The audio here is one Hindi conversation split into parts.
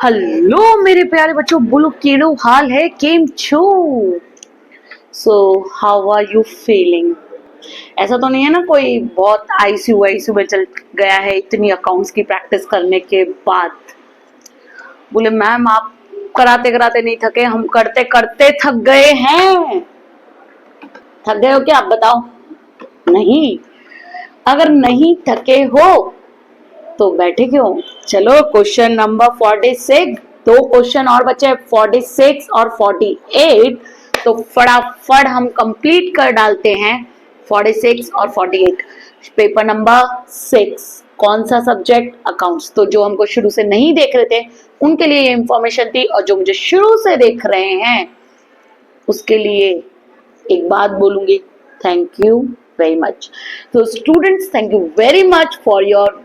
हेलो मेरे प्यारे बच्चों, बोलो केड़ो हाल है, केम छो। So how are you feeling? ऐसा तो नहीं है ना कोई बहुत आईसीयू में चल गया है इतनी अकाउंट्स की प्रैक्टिस करने के बाद? बोले मैम आप कराते कराते नहीं थके, हम करते करते थक गए हैं। थक गए हो क्या आप बताओ? नहीं? अगर नहीं थके हो तो बैठे क्यों? चलो क्वेश्चन नंबर 46, दो क्वेश्चन और बचे 46 और 48, तो फटाफट हम कंप्लीट कर डालते हैं 46 और 48। पेपर नंबर 6 कौन सा सब्जेक्ट? अकाउंट्स। तो जो हमको शुरू से नहीं देख रहे थे उनके लिए ये इंफॉर्मेशन थी, और जो मुझे शुरू से देख रहे हैं उसके लिए एक बात बोलूंगी, थैंक यू वेरी मच। तो students, thank you very much for your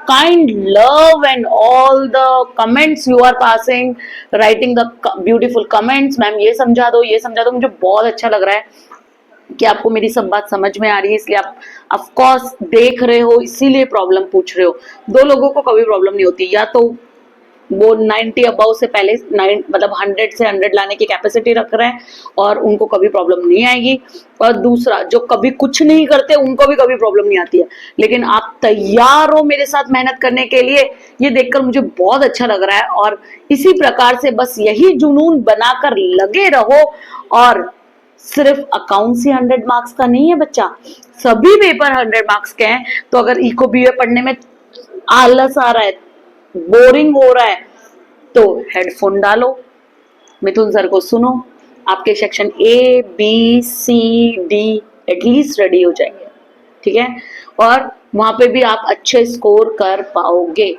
kind love and all the comments you are passing, writing the beautiful comments। Ma'am ये समझा दो, ये समझा दो। मुझे बहुत अच्छा लग रहा है कि आपको मेरी सब बात समझ में आ रही है, इसलिए आप ऑफ कोर्स देख रहे हो, इसीलिए प्रॉब्लम पूछ रहे हो। दो लोगों को कभी प्रॉब्लम नहीं होती, या तो वो 90 अबाउ से पहले मतलब 100 से 100 लाने की कैपेसिटी रख रहे हैं और उनको कभी प्रॉब्लम नहीं आएगी, और दूसरा जो कभी कुछ नहीं करते उनको भी कभी प्रॉब्लम नहीं आती है। लेकिन आप तैयार हो मेरे साथ मेहनत करने के लिए, ये देखकर मुझे बहुत अच्छा लग रहा है। और इसी प्रकार से बस यही जुनून बनाकर लगे रहो। और सिर्फ अकाउंट्स ही 100 मार्क्स का नहीं है बच्चा, सभी पेपर 100 मार्क्स के हैं। तो अगर इको बीए पढ़ने में आलस आ रहा है, बोरिंग हो रहा है, तो हेडफोन डालो, मिथुन सर को सुनो, आपके section A B C D at least ready हो जाएंगे, ठीक है? और वहां पे भी आप अच्छे स्कोर कर पाओगे।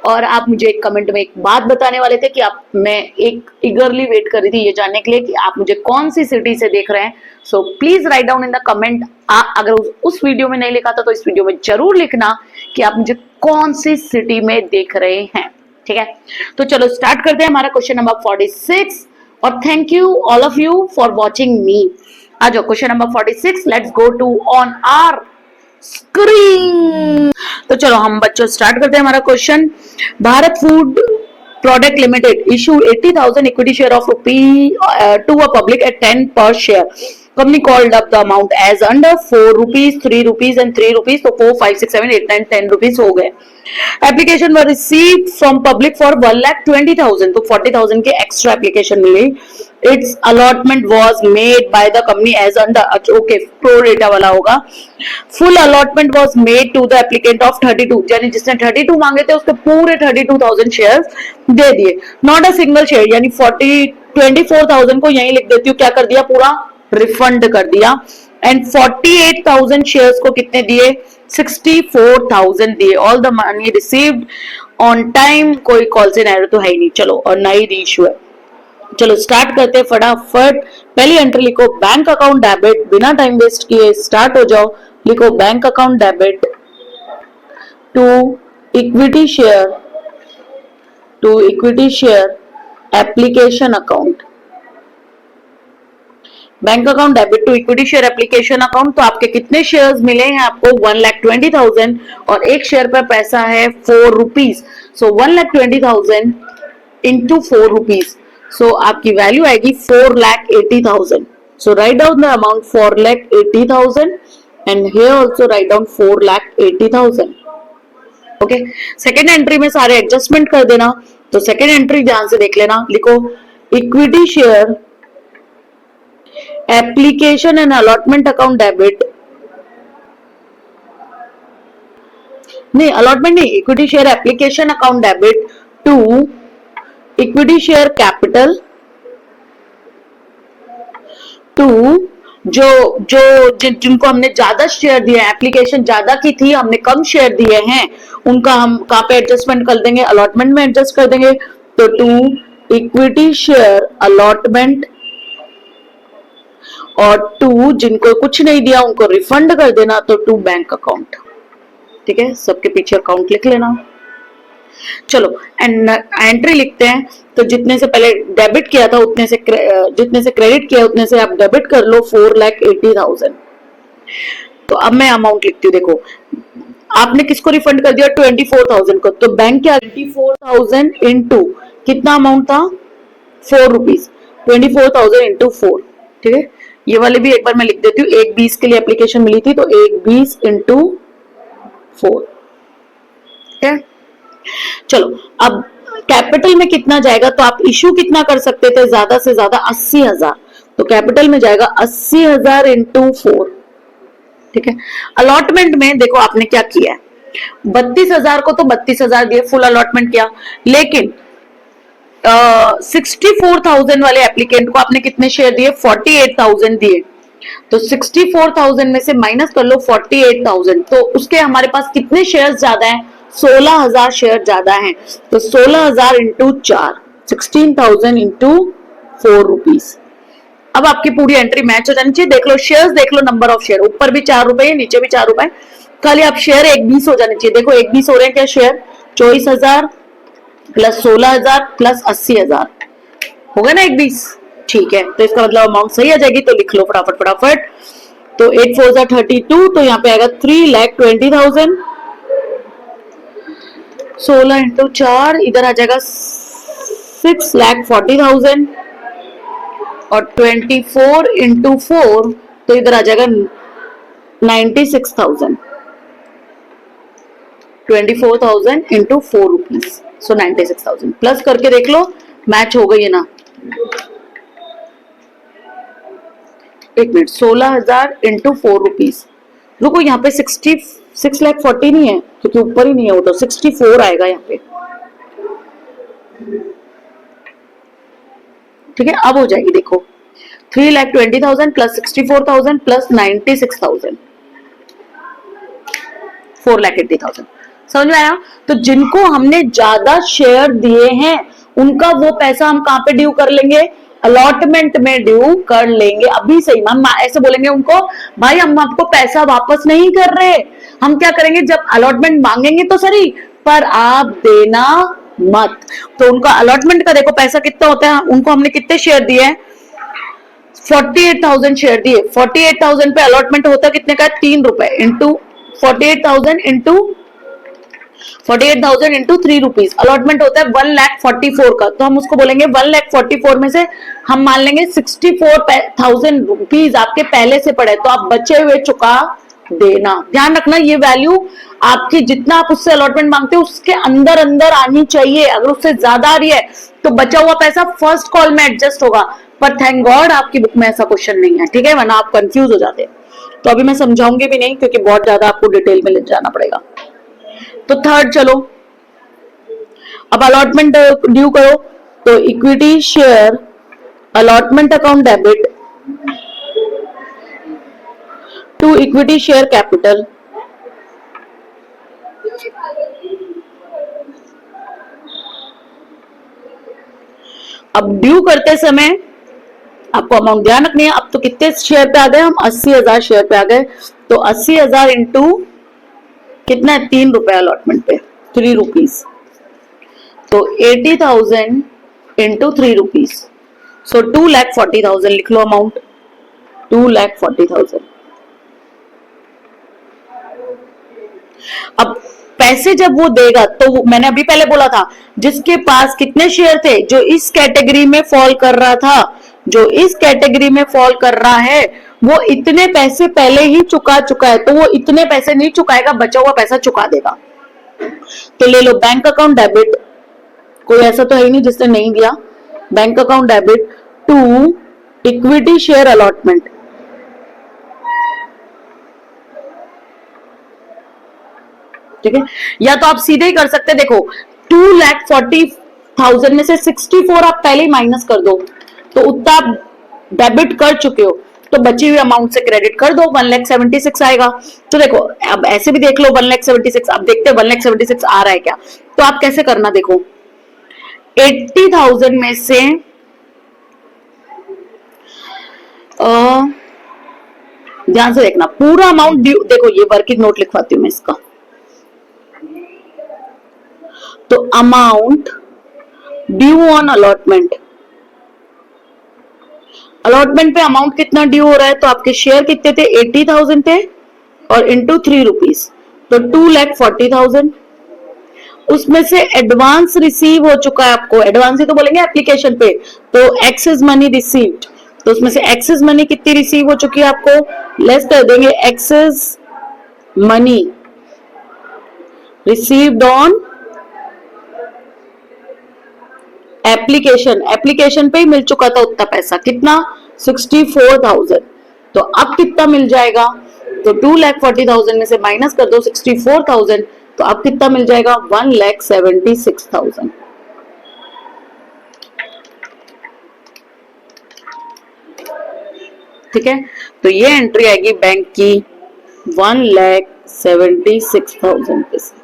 और आप मुझे एक कमेंट में एक बात बताने वाले थे कि मैं एक इगरली वेट कर रही थी ये जानने के लिए कि आप मुझे कौन सी सिटी से देख रहे हैं। So please write down in the comment. अगर उस वीडियो में नहीं लिखा था तो इस वीडियो में जरूर लिखना कि आप मुझे कौन सी सिटी में देख रहे हैं, ठीक है? तो चलो स्टार्ट करते हैं हमारा क्वेश्चन नंबर 46। और thank you all of you for watching me. आ जाओ question number 46, let's go to on our screen. तो चलो हम बच्चों स्टार्ट करते हैं हमारा क्वेश्चन। Bharat food product limited issue 80,000 equity share of rupee to a public at 10 per share. Company called up the amount as under 4 rupees, 3 rupees and 3 rupees. तो 4, 5, 6, 7, 8, 9, 10 rupees हो गए। Application were received from public for 1,20,000, तो 40,000 के एक्स्ट्रा एप्लीकेशन मिली। Its allotment was made by the company as under, okay pro rata वाला होगा। Full allotment was made to the applicant of 32, यानी जिसने 32 मांगे थे उसके पूरे 32,000 शेयर दे दिए। नॉट अ सिंगल शेयर, यानी 24,000 को यही लिख देती हूँ, क्या कर दिया, पूरा रिफंड कर दिया। एंड 48,000 शेयर्स को कितने दिए, 64,000 दिए। All the money received on time, कोई कॉल से एरर तो है ही नहीं। चलो, और नई रीइश्यू है। चलो स्टार्ट करते हैं फटाफट। पहली एंट्री लिखो बैंक अकाउंट डेबिट, बिना टाइम वेस्ट किए स्टार्ट हो जाओ। लिखो bank account debit to equity share application account. Bank account debit to equity share application account. तो आपके कितने शेयर्स मिले हैं आपको, 1,20,000, और एक शेयर पर पैसा है 4 rupees. So 1,20,000 into 4 rupees, so आपकी वैल्यू आएगी 4,80,000। So right down the amount 4,80,000 and here also write down 4,80,000। Okay, second entry में सारे एडजस्टमेंट कर देना। तो सेकेंड एंट्री ध्यान से देख लेना। लिखो equity share application and allotment account debit, नहीं अलॉटमेंट नहीं, equity share application account debit to equity share capital to जिनको हमने ज्यादा शेयर दिए, एप्लीकेशन ज्यादा की थी, हमने कम शेयर दिए हैं, उनका हम कहां पे एडजस्टमेंट कर देंगे, अलॉटमेंट में एडजस्ट कर देंगे। तो टू इक्विटी शेयर अलॉटमेंट, और टू जिनको कुछ नहीं दिया उनको रिफंड कर देना, तो टू बैंक अकाउंट। ठीक है, सबके पीछे अकाउंट लिख लेना। चलो एंट्री लिखते हैं। तो जितने से पहले डेबिट किया था उतने से जितने से क्रेडिट किया उतने से आप डेबिट कर लो, 4,80,000। तो अब मैं अमाउंट लिखती हूँ। देखो आपने किसको रिफंड कर दिया, 24,000 को। तो बैंक क्या, 24,000 इंटू कितना अमाउंट था, 4 रुपीज, 24,000 इंटू 4। ठीक है, ये वाले भी एक बार मैं लिख देती हूँ। 1/20 के लिए एप्लीकेशन मिली थी, तो 1/20 इंटू 4। ठीक है, चलो अब कैपिटल में कितना जाएगा, तो आप इशू कितना कर सकते थे, ज्यादा से ज्यादा 80,000, तो कैपिटल में जाएगा 80,000 इंटू 4। ठीक है, अलॉटमेंट में देखो आपने क्या किया है, 32,000 को तो 32,000 दिए, फुल अलॉटमेंट किया, लेकिन 64,000 वाले एप्लीकेंट को आपने कितने शेयर दिए, 48,000 दिए। तो 64,000 में से माइनस कर लो 48,000, तो उसके हमारे पास कितने शेयर ज्यादा हैं, 16,000 शेयर ज्यादा हैं। तो 16,000 इंटू 4, 16,000 इंटू 4 रुपीज। अब आपकी पूरी एंट्री मैच हो जानी चाहिए। देख लो शेयर्स, देख लो नंबर ऑफ शेयर, ऊपर भी 4 रुपए, नीचे भी 4 रुपए, खाली आप शेयर 1/20 हो जाने चाहिए। देखो 1/20 हो रहे हैं क्या शेयर, 24,000 प्लस 16,000 प्लस 80,000, हो गया ना 1/20। ठीक है, तो इसका मतलब अमाउंट सही आ जाएगी, तो लिख लो फटाफट फटाफट। तो 8 4 32, तो यहाँ पे आएगा 3,20,000, 16 इंटू 4, इधर आ जाएगा 6,40,000, और 24 इंटू 4, तो इधर आ जाएगा 96,000, 24,000 इंटू 4 रुपीज, सो 96,000। प्लस करके देख लो मैच हो गई है ना। एक मिनट, 16,000 इंटू 4 रुपीज, रुको यहाँ पे 6,40,000 नहीं है, क्योंकि ऊपर ही नहीं है वो, तो 64 आएगा यहाँ पे। ठीक है, अब हो जाएगी, देखो 3,20,000 प्लस 64,000 प्लस 96,000, 4,80,000। समझ में आया। तो जिनको हमने ज्यादा शेयर दिए हैं उनका वो पैसा हम कहां पे ड्यू कर लेंगे, अलॉटमेंट में ड्यू कर लेंगे। अभी सही मैम ऐसे बोलेंगे उनको, भाई हम आपको पैसा वापस नहीं कर रहे, हम क्या करेंगे, जब अलॉटमेंट मांगेंगे तो सही, पर आप देना मत। तो उनका अलॉटमेंट का देखो पैसा कितना होता है, उनको हमने कितने शेयर दिए हैं, 48,000 शेयर दिए, 48,000 पे अलॉटमेंट होता कितने का, 3 रुपए, into 48,000 into 48,000 into 3 rupees, allotment होता है 1,44,000 का। तो हम उसको बोलेंगे 1,44,000 में से हम मान लेंगे 64,000 रुपीज आपके पहले से पड़े, तो आप बचे हुए चुका देना। ध्यान रखना ये वैल्यू आपकी, जितना आप उससे अलॉटमेंट मांगते हो उसके अंदर अंदर आनी चाहिए। अगर उससे ज्यादा आ रही है तो बचा हुआ पैसा फर्स्ट कॉल में एडजस्ट होगा, पर थैंक गॉड आपकी बुक में ऐसा क्वेश्चन नहीं है। ठीक है, वरना आप कंफ्यूज हो जाते। तो अभी मैं समझाऊंगी भी नहीं, क्योंकि बहुत ज्यादा आपको डिटेल में ले जाना पड़ेगा। तो थर्ड, चलो अब अलॉटमेंट ड्यू करो, तो equity share allotment account debit to equity share capital अब ड्यू करते समय आपको अमाउंट ध्यान रखनी है। अब तो कितने शेयर पे आ गए हम, 80,000 शेयर पे आ गए। तो 80,000 इंटू कितना है, 3 रुपए अलॉटमेंट पे, 3 रुपीज, तो 80,000 इंटू 3 रुपीज, सो 2,40,000 लिख लो अमाउंट, 2,40,000। अब पैसे जब वो देगा तो मैंने अभी पहले बोला था, जिसके पास कितने शेयर थे, जो इस कैटेगरी में फॉल कर रहा था, जो इस कैटेगरी में फॉल कर रहा है, वो इतने पैसे पहले ही चुका चुका है, तो वो इतने पैसे नहीं चुकाएगा, बचा हुआ पैसा चुका देगा। तो ले लो बैंक अकाउंट डेबिट, कोई ऐसा तो है ही नहीं जिसने नहीं दिया, bank account debit to equity share allotment, ठीक है। या तो आप सीधे ही कर सकते, देखो 2,40,000 में से 64 आप पहले ही माइनस कर दो, तो उतना आप डेबिट कर चुके हो, तो बची हुई अमाउंट से क्रेडिट कर दो, 1,76,000 आएगा। तो देखो अब ऐसे भी देख लो 1,76,000, अब देखते हैं 1,76,000 आ रहा है क्या। तो आप कैसे करना, देखो 80,000 में से ध्यान से देखना पूरा अमाउंट ड्यू, देखो ये वर्किंग नोट लिखवाती हूं मैं इसका। तो amount due on allotment, allotment पे अमाउंट कितना ड्यू हो रहा है, तो आपके शेयर कितने थे, 80,000 थे, और इंटू 3 रुपीज, तो 2,40,000। उसमें से एडवांस रिसीव हो चुका है आपको, एडवांस ही तो बोलेंगे एप्लीकेशन पे, तो एक्सेस मनी रिसीव्ड, तो उसमें से एक्सेस मनी कितनी रिसीव हो चुकी है आपको, लेस कर देंगे excess money received on application, application पे ही मिल चुका था उतना पैसा, कितना 64,000। तो अब कितना मिल जाएगा, तो 2,40,000 में से माइनस कर दो 64,000, तो अब कितना मिल जाएगा 1,76,000। ठीक है, तो ये एंट्री आएगी बैंक की 1,76,000 पे से।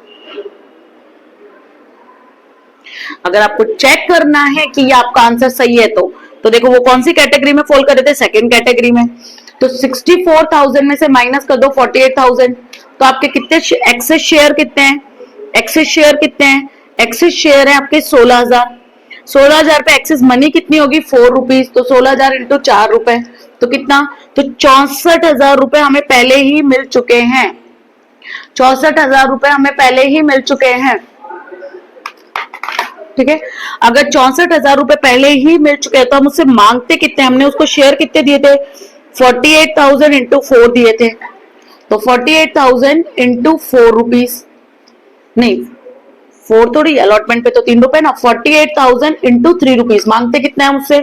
अगर आपको चेक करना है कि ये आपका आंसर सही है तो देखो वो कौन सी कैटेगरी में फॉल कर रहे थे, सेकंड कैटेगरी में। तो 64,000 में से माइनस कर दो 48,000, तो आपके कितने एक्सेस शेयर कितने हैं, एक्सेस शेयर कितने हैं, एक्सेस शेयर है आपके 16,000। 16,000 पे एक्सेस मनी कितनी होगी 4 रुपीज, तो 16,000 इंटू 4 रुपए, तो कितना, तो 64,000 रुपए हमें पहले ही मिल चुके हैं, 64,000 रुपए हमें पहले ही मिल चुके हैं। ठीक है, अगर 64,000 रुपए पहले ही मिल चुके हैं तो हम उससे मांगते कितने, हमने उसको शेयर कितने दिए थे, 48,000 इंटू 4 दिए थे, तो 48,000 इंटू 4 रुपीज, नहीं 4 थोड़ी, अलॉटमेंट पे तो 3 रुपए ना, 48,000 इंटू 3 रुपीज, मांगते कितना है उससे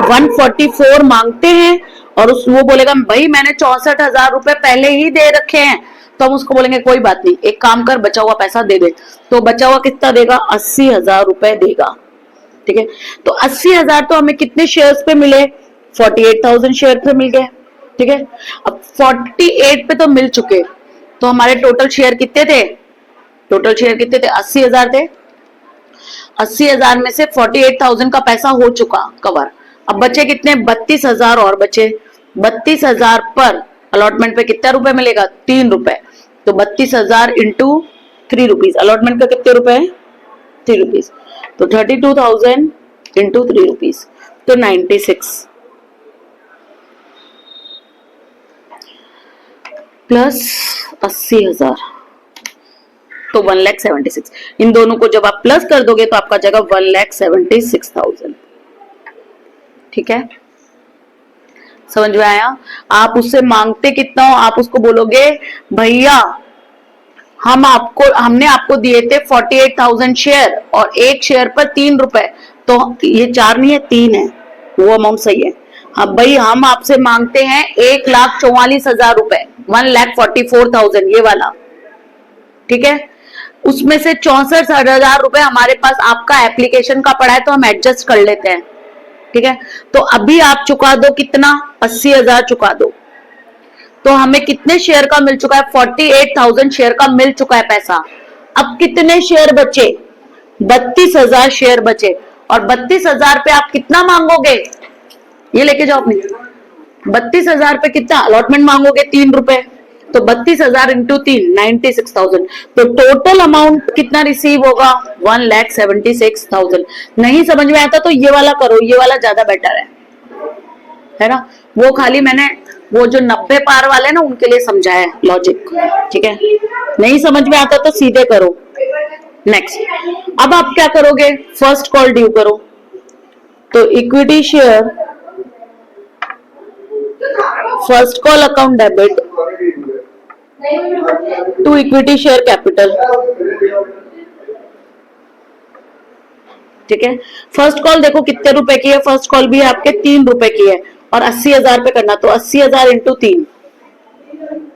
144 मांगते हैं, और वो बोलेगा भाई मैंने 64,000 रुपए पहले ही दे रखे हैं, तो हम उसको बोलेंगे कोई बात नहीं, एक काम कर बचा हुआ पैसा दे दे, तो बचा हुआ कितना देगा 80,000 रुपए देगा। ठीक है, तो 80,000 तो हमें कितने शेयर्स पे मिले, 48,000 शेयर पे मिल गए। ठीक है, अब 48 पे तो मिल चुके, तो हमारे टोटल शेयर कितने थे, टोटल शेयर कितने थे 80,000 थे, 80,000 में से 48,000 का पैसा हो चुका कवर, अब बचे कितने 32,000 और बचे, 32,000 पर अलॉटमेंट पे कितना रुपए मिलेगा 3 रुपए, तो 32,000 इंटू 3 रुपीज, अलॉटमेंट का कितने रुपए है 3 रुपीज, तो 32,000 इंटू 3 रुपीज, तो 96 प्लस 80,000, तो 1,76,000, इन दोनों को जब आप प्लस कर दोगे तो आपका जाएगा 1,76,000। ठीक है, समझ में आया, आप उससे मांगते कितना हो, आप उसको बोलोगे भैया हमने आपको दिए थे 48,000 शेयर और एक शेयर पर 3 रुपए, तो ये 4 नहीं है 3 है, वो अमाउंट सही है। हाँ भाई हम आपसे मांगते हैं 1,44,000 रुपए, 1,44,000 ये वाला। ठीक है, उसमें से 64,000 रुपए हमारे पास आपका एप्लीकेशन का पड़ा है, तो हम एडजस्ट कर लेते हैं। ठीक है, तो अभी आप चुका दो कितना 80,000 चुका दो, तो हमें कितने शेयर का मिल चुका है 48,000 शेयर का मिल चुका है पैसा। अब कितने शेयर बचे 32,000 शेयर बचे, और 32,000 पे आप कितना मांगोगे, ये लेके जाओ अपनी, 32,000 पे कितना अलॉटमेंट मांगोगे 3 रुपए, तो 32,000 इंटू 3 96,000, तो टोटल अमाउंट कितना रिसीव होगा 1,76,000। नहीं समझ में आता तो ये वाला करो, ये वाला ज्यादा बेटर है ना, वो खाली मैंने वो जो 90 पार वाले ना उनके लिए समझाया लॉजिक। ठीक है, नहीं समझ में आता तो सीधे करो। नेक्स्ट, अब आप क्या करोगे, फर्स्ट कॉल ड्यू करो, तो equity share first call account debit to equity share capital. ठीक है, फर्स्ट कॉल देखो कितने रुपए की है, फर्स्ट कॉल भी है आपके 3 रुपए की है, और 80,000 पे करना, तो 80,000 इंटू 3,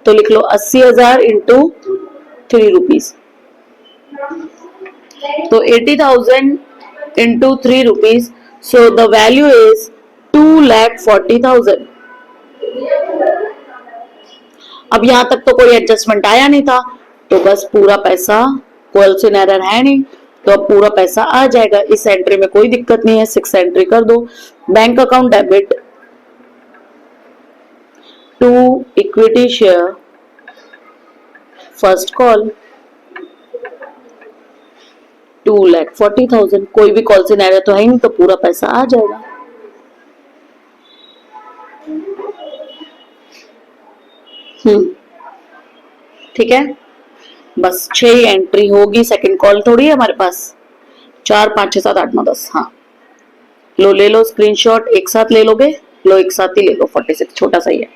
तो लिख लो 80,000 इंटू 3 रुपीज, तो 80,000 into 3 rupees, so the value is 2,40,000। अब यहां तक तो कोई एडजस्टमेंट आया नहीं था, तो बस पूरा पैसा, कोएफिशिएंट एरर है नहीं, तो अब पूरा पैसा आ जाएगा, इस एंट्री में कोई दिक्कत नहीं है, 6 एंट्री कर दो। Bank account debit to equity share first call 2,40,000, कोई भी कॉल सिनेरियो तो है नहीं, तो पूरा पैसा आ जाएगा। ठीक है, बस 6 एंट्री होगी, सेकंड कॉल थोड़ी है हमारे पास। 4 5 6 7 8 9 10। हाँ लो, ले लो स्क्रीनशॉट, एक साथ ले लोगे, लो एक साथ ही ले लो। 46 छोटा सा ही है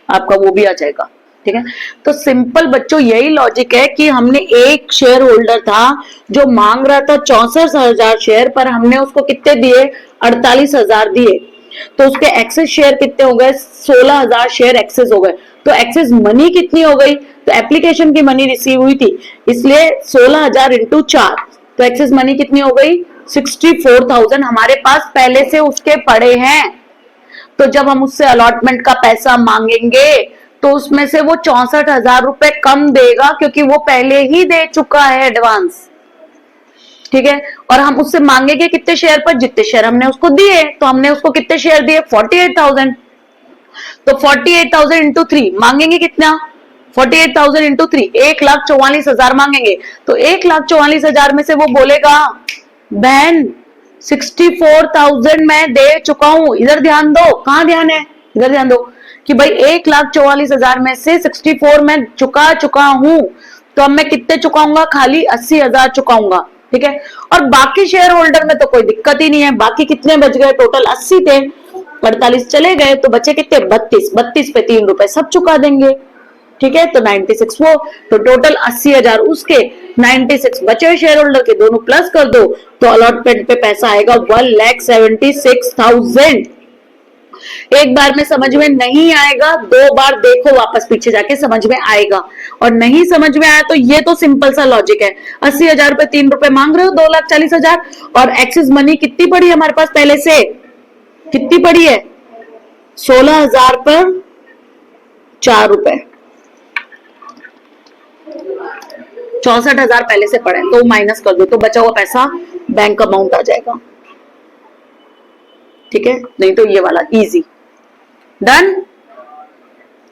आपका, वो भी आ जाएगा। ठीक है, तो सिंपल बच्चों यही लॉजिक है कि हमने एक शेयर होल्डर था जो मांग रहा था 64,000 शेयर, पर हमने उसको कितने दिए, 48,000 दिए। तो उसके एक्सेस शेयर कितने हो गए, 16,000 शेयर एक्सेस हो गए। तो एक्सेस मनी कितनी हो गई, तो एप्लीकेशन की मनी रिसीव हुई थी, इसलिए 16,000 इंटू 4, तो एक्सेस मनी कितनी हो गई, 64,000 हमारे पास पहले से उसके पड़े हैं। तो जब हम उससे अलॉटमेंट का पैसा मांगेंगे तो उसमें से वो 64,000 रुपए कम देगा, क्योंकि वो पहले ही दे चुका है एडवांस। ठीक है, और हम उससे मांगेंगे कितने शेयर पर, जितने शेयर हमने उसको दिए। तो हमने उसको कितने शेयर दिए, 48,000। तो 48,000 इंटू 3 मांगेंगे कितना, 48,000 इंटू 3 1,44,000 मांगेंगे। तो 1,44,000 में से वो बोलेगा बहन 64,000 मैं दे चुका हूं। इधर ध्यान दो, कहां ध्यान है, इधर ध्यान दो कि भाई 1,44,000 में से 64 मैं चुका हूं। तो अब मैं कितने चुकाऊंगा, खाली 80,000 चुकाऊंगा। ठीक है, और बाकी शेयर होल्डर में तो कोई दिक्कत ही नहीं है। बाकी कितने बच गए, टोटल 80 थे, 48 चले गए, तो बचे कितने, 32। 32 पे 3 रुपए सब चुका देंगे। ठीक है, तो 96 वो, तो टोटल 80,000 उसके, 96 बचे शेयर होल्डर के, दोनों प्लस कर दो तो अलॉटमेंट पे पैसा आएगा 1,76,000। एक बार में समझ में नहीं आएगा, 2 बार देखो वापस पीछे जाके, समझ में आएगा। और नहीं समझ में आया तो ये तो सिंपल सा लॉजिक है, 80,000 पे 3 रुपए मांग रहे हो, 2,40,000, और एक्सिस मनी कितनी पड़ी है हमारे पास पहले से, कितनी पड़ी है, 16,000 पर 4 रुपए, 64,000 पहले से पड़े, तो माइनस कर दो, तो बचा हुआ पैसा बैंक अमाउंट आ जाएगा। ठीक है, नहीं तो ये वाला इजी। डन,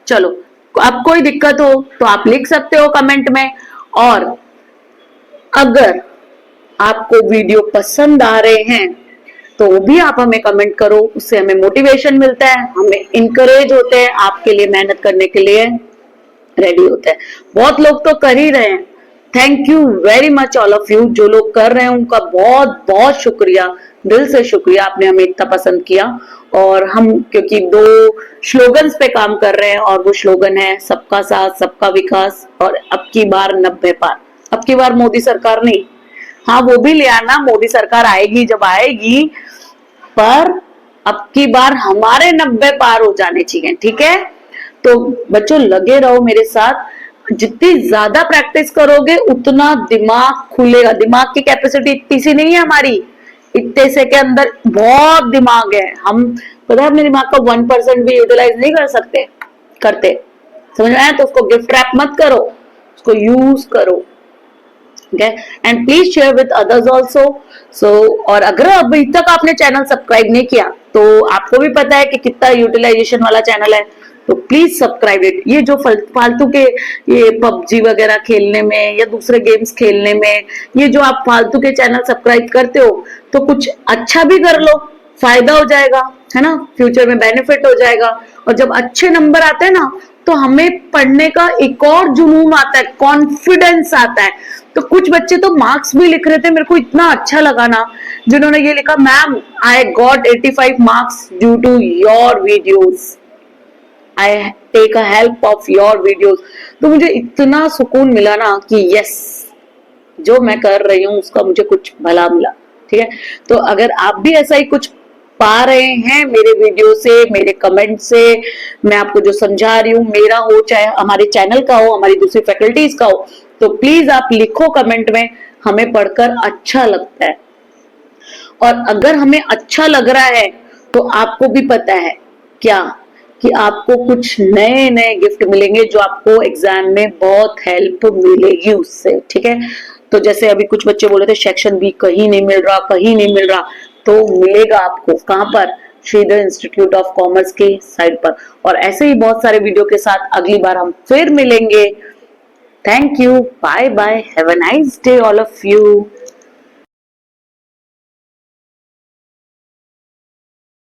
चलो, अब कोई दिक्कत हो तो आप लिख सकते हो कमेंट में। और अगर आपको वीडियो पसंद आ रहे हैं तो भी आप हमें कमेंट करो, उससे हमें मोटिवेशन मिलता है, हमें इंकरेज होते हैं, आपके लिए मेहनत करने के लिए रेडी होते हैं। बहुत लोग तो कर ही रहे हैं, thank you very much all of you. जो लोग कर रहे हैं उनका बहुत बहुत शुक्रिया, दिल से शुक्रिया, आपने हमें इतना पसंद किया। और हम क्योंकि 2 स्लोगन्स पे काम कर रहे हैं, और वो स्लोगन है सबका साथ सबका विकास, और अब की बार 90 पार। अब की बार मोदी सरकार नहीं, हाँ वो भी ले आना, मोदी सरकार आएगी जब आएगी, पर अब की बार हमारे 90 पार हो जाने चाहिए। ठीक है, तो बच्चों लगे रहो मेरे साथ, जितनी ज्यादा प्रैक्टिस करोगे उतना दिमाग खुलेगा। दिमाग की कैपेसिटी इतनी सी नहीं है हमारी, इतने से के अंदर बहुत दिमाग है। हम पता है अपने दिमाग का 1% भी यूटिलाइज नहीं कर सकते, करते, समझ में आया। तो उसको गिफ्ट रैप मत करो, उसको यूज करो। Okay? And please share with others also. So और अगर अभी तक आपने चैनल सब्सक्राइब नहीं किया तो आपको भी पता है कि कितना यूटिलाइजेशन वाला चैनल है, तो प्लीज सब्सक्राइब इट। ये जो फालतू के ये पबजी वगैरह खेलने में या दूसरे गेम्स खेलने में, ये जो आप फालतू के चैनल सब्सक्राइब करते हो, तो कुछ अच्छा भी कर लो, फायदा हो जाएगा, है ना, फ्यूचर में बेनिफिट हो जाएगा। और जब अच्छे नंबर आते हैं ना तो हमें पढ़ने का एक और जुनून आता है, कॉन्फिडेंस आता है। तो कुछ बच्चे तो मार्क्स भी लिख रहे थे, मेरे को इतना अच्छा लगा ना जिन्होंने ये लिखा, ma'am I got 85 marks due to your videos, I take a help of your videos. तो मुझे इतना सुकून मिला ना कि यस, जो मैं कर रही हूँ उसका मुझे कुछ भला मिला। ठीक है, तो अगर आप भी ऐसा ही कुछ पा रहे हैं मेरे वीडियो से, मेरे कमेंट से, मैं आपको जो समझा रही हूँ, मेरा हो चाहे हमारे चैनल का हो, हमारी दूसरी फैकल्टीज का हो, तो प्लीज आप लिखो कमेंट में, हमें पढ़कर अच्छा लगता है। और अगर हमें अच्छा लग रहा है तो आपको भी पता है क्या, कि आपको कुछ नए नए गिफ्ट मिलेंगे जो आपको एग्जाम में बहुत हेल्प मिलेगी उससे। ठीक है, तो जैसे अभी कुछ बच्चे बोले थे सेक्शन बी कहीं नहीं मिल रहा, कहीं नहीं मिल रहा, तो मिलेगा आपको, कहां पर, श्रीधर इंस्टीट्यूट ऑफ कॉमर्स की साइट पर। और ऐसे ही बहुत सारे वीडियो के साथ अगली बार हम फिर मिलेंगे। Thank you, bye bye, have a nice day all of you.